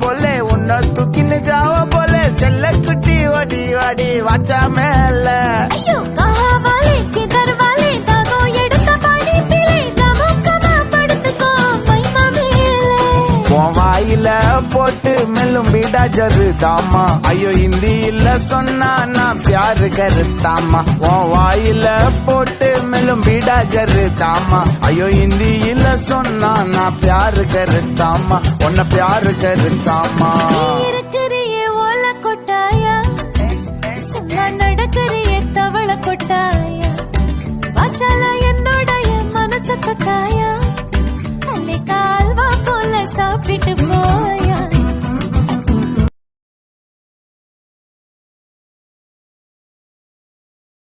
போலே உன்னை தூக்கின்னு ஜாவ போலே செல்ல குட்டி வடி வடி வாச்சா மேல வாயில போட்டு மெல்லும் பீடா ஜருதாமா ஐயோ ஹிந்தியில சொன்னா நான் பியாரு கருத்தாமா உன் வாயில போட்டு மெல்லும் பீடா ஜருதாமா ஐயோ ஹிந்தியில சொன்னா நான் பியாரு கருத்தாமா உன்னை பியாரு கருத்தாமா இருக்கிறியே ஓல கொட்டாயா சும்மா நடக்கிறியே தவள கொட்டாயா வாச்சால என்னோட மனச தொட்டாயா கால்வா போல சாப்பிட்டு